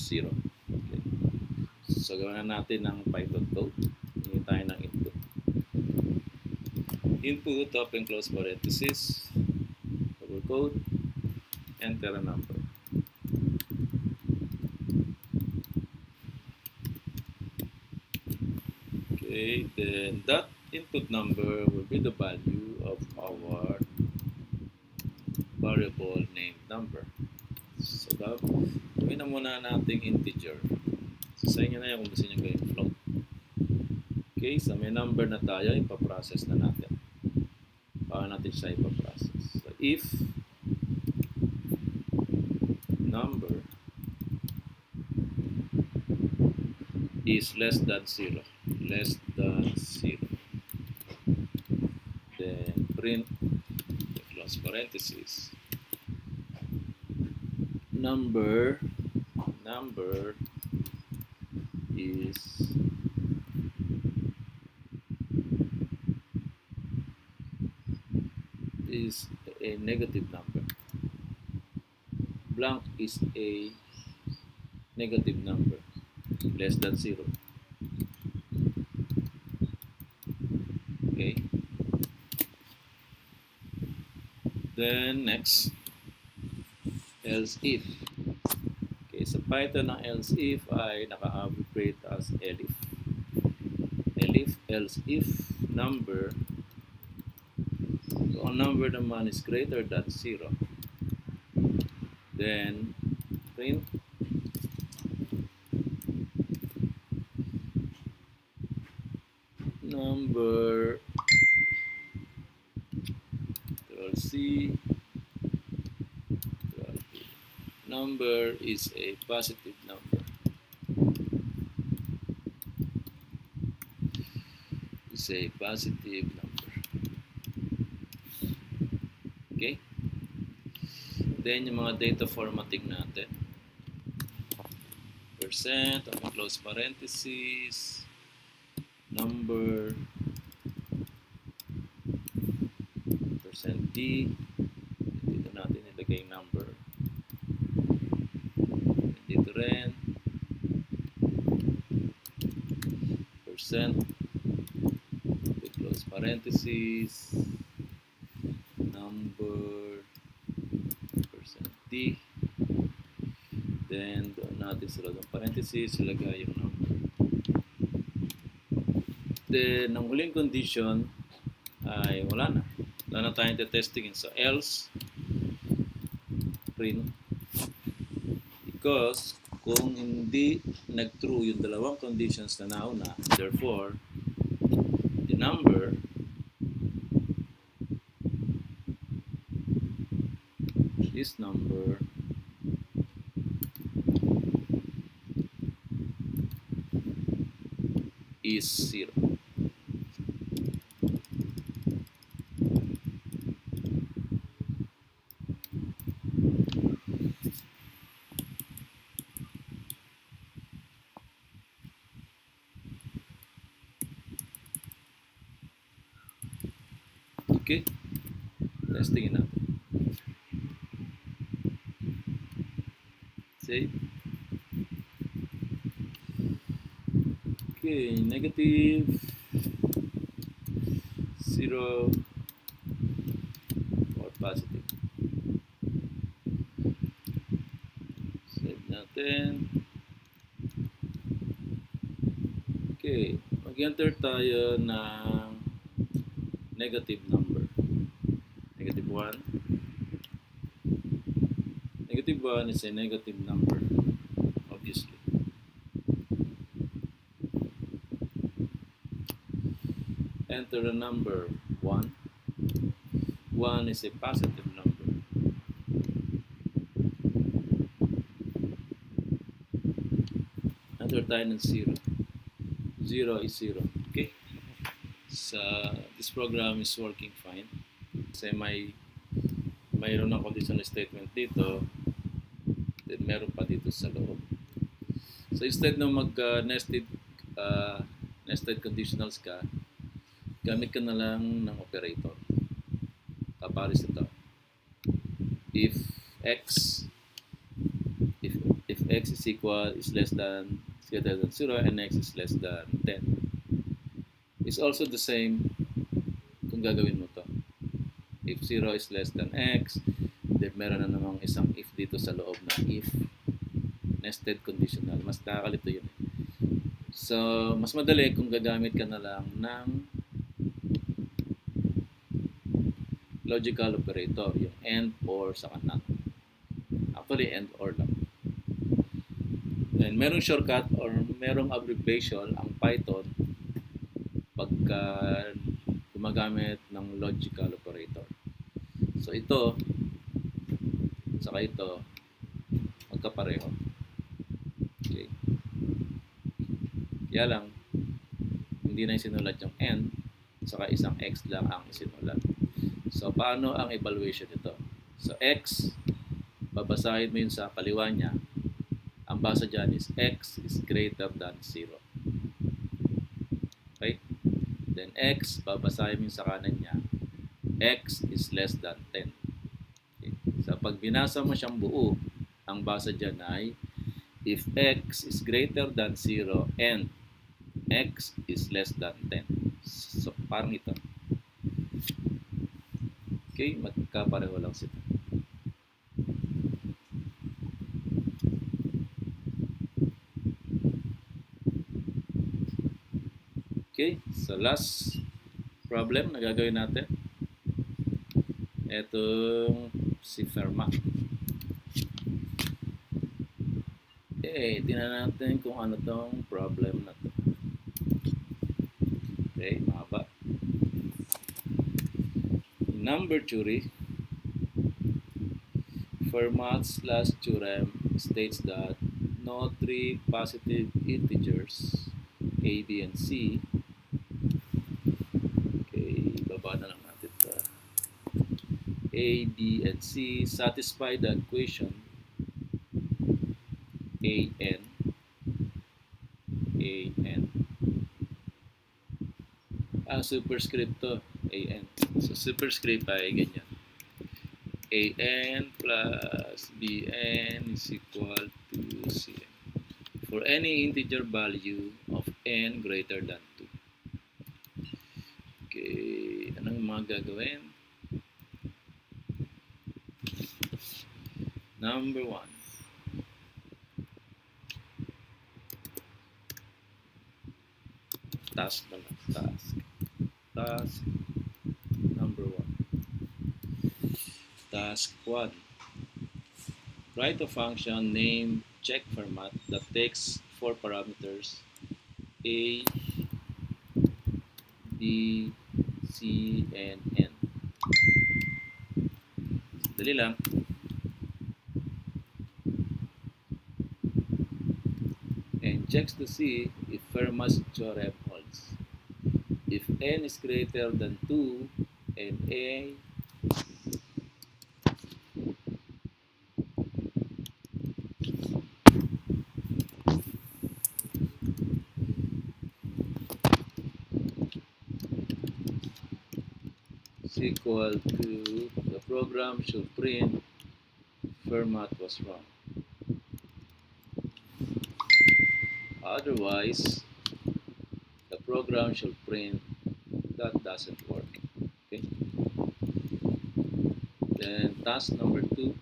0. Okay. So, gawin na natin ng Python code. Hingin tayo ng input. Input, open close parenthesis, double quote, enter a number. Okay, then that input number will be the value of our variable named number. So, gawin na muna nating integer. So, sa inyo na yan kung gusto nyo gawin float. Okay, so may number na tayo, ipaprocess na natin. Paano natin siya ipaprocess? So, if number is less than 0, then print close parenthesis number is a negative number. Blank is a negative number less than 0. Okay. Then next, else if. Okay, sa Python ng else if ay naka-abbreviate as elif. Else if number, so ang number naman is greater than 0, then print number, Control-C, number is a positive number. is a positive number. Okay? Then, yung mga data formatting natin. Percent, close parentheses, number, percent %d. Dito natin ilagay yung number. Dito rin. Percent, close parentheses, number, percent %d. Then, doon natin sa loob ng parentheses, ilagay yung number. Then, ang huling condition ay wala na. Wala na tayong testingin. So, else, print. Because, kung hindi nag-true yung dalawang conditions na nauna, therefore, the number this number is 0. Okay, testingin natin. Save. Okay, negative 0 or positive. Save natin. Okay, mag-enter tayo ng negative number. Negative 1. Negative 1 is a negative number, obviously. Enter the number 1. 1 is a positive number. Enter tayo ng 0. 0 is 0. Okay? So, this program is working fine. Kasi mayroon ng conditional statement dito, then meron pa dito sa loob. So, instead na mag-nested conditionals ka, gamit ka na lang ng operator. Kapares ito. If x is greater than 0 and x is less than 10. It's also the same kung gagawin mo to. If 0 is less than x, then meron na namang isang if dito sa loob na if nested conditional. Mas nakakalito yun. So, mas madali kung gagamit ka na lang ng logical operator, yung and, or, saka not. Actually, and, or lang. Then, merong shortcut or merong abbreviation ang Python pagka gumagamit ng logical operator. So, ito, saka ito, magkapareho. Okay. Kaya lang, hindi na sinulat yung and, saka isang x lang ang isinulat. So, paano ang evaluation nito? So, x, babasahin mo yun sa kaliwa niya. Ang basa dyan is x is greater than 0. Okay? Then, x, babasahin mo yun sa kanan niya. X is less than 10. Okay? So, pag binasa mo siyang buo, ang basa dyan ay if x is greater than 0 and x is less than 10. So, parang ito. Okay, magkapareho lang sila. Okay, so last problem na gagawin natin. Itong si Fermat. Okay, tingnan natin kung ano tong problem na to. Okay, mahaba. Number theory, Fermat's last theorem states that no three positive integers a, b, and c A, B, and C satisfy the equation an superscript to an. So superscript ay ganyan. An plus bn is equal to cn for any integer value of n greater than 2. Okay, anong mga gagawin? Number 1. Task na lang. Task number 1. Task 1. Write a function named check format that takes 4 parameters A, B, C, and N. Dali lang. And checks to see if Fermat's theorem holds. If N is greater than 2 and A is equal to, the program should print Fermat was wrong. Otherwise, the program should print that doesn't work. Okay. Then task number 2.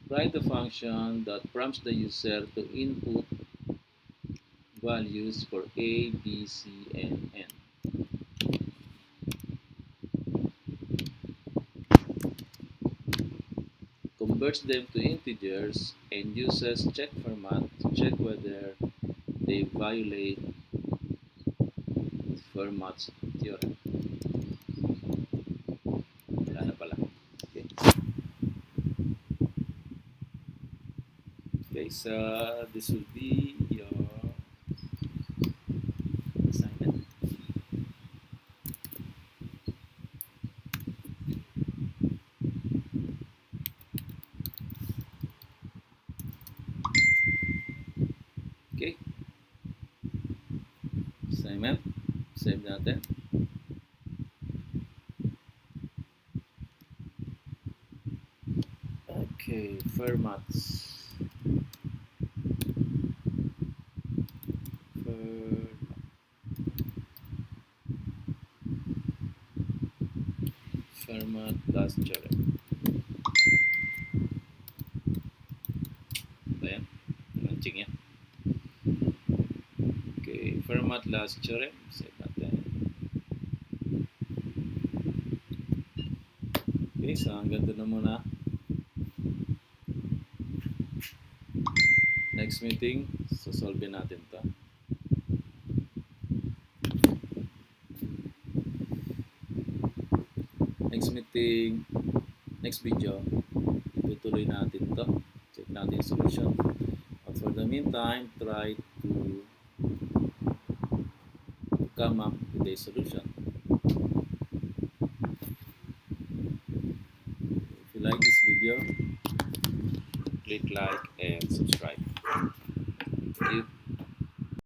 Write a function that prompts the user to input values for A, B, C, and N. Converts them to integers and uses check format to check whether they violate Fermat's theorem. Wala na pala. Okay. Okay, so this will be your assignment. Okay. Assignment. Save natin. Okay, Fermat's. Fermat last theorem. Ayan, launching yan. Okay, Fermat last theorem. Save natin. Okay, so hanggang doon na muna. Next meeting, solve natin to. Next meeting, next video, itutuloy natin to. Check natin yung solution. But for the meantime, try to come up with a solution. If you like this video, click like and subscribe.